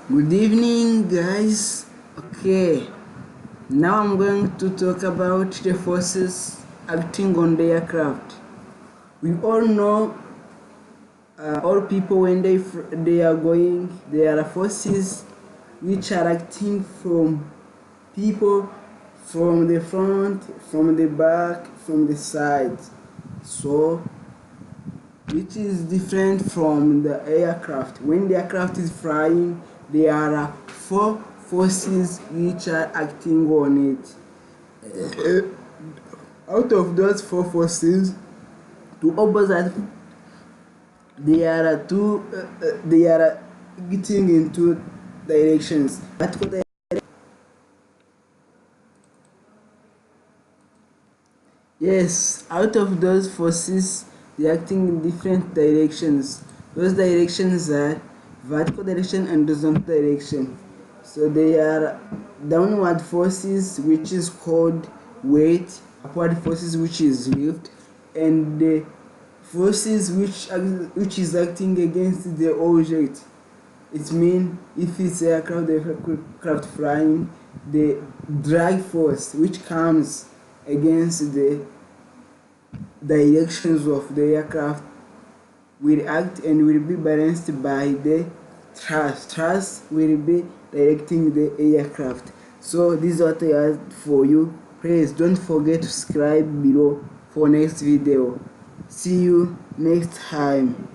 Good evening, guys. Okay, now I'm going to talk about the forces acting on the aircraft. We all know, all people when they are going, there are forces which are acting from people from the front, from the back, from the side. So, which is different from the aircraft. When the aircraft is flying, there are four forces which are acting on it. Out of those four forces, to opposite, there are two. They are getting in two directions. Yes, out of those forces, they are acting in different directions. Those directions are vertical direction and horizontal direction. So they are downward forces, which is called weight, upward forces, which is lift, and the forces which is acting against the object. It means if it's aircraft flying, the drag force which comes against the directions of the aircraft will act and will be balanced by the thrust. Thrust will be directing the aircraft. So this is what I have for you. Please don't forget to subscribe below for next video. See you next time.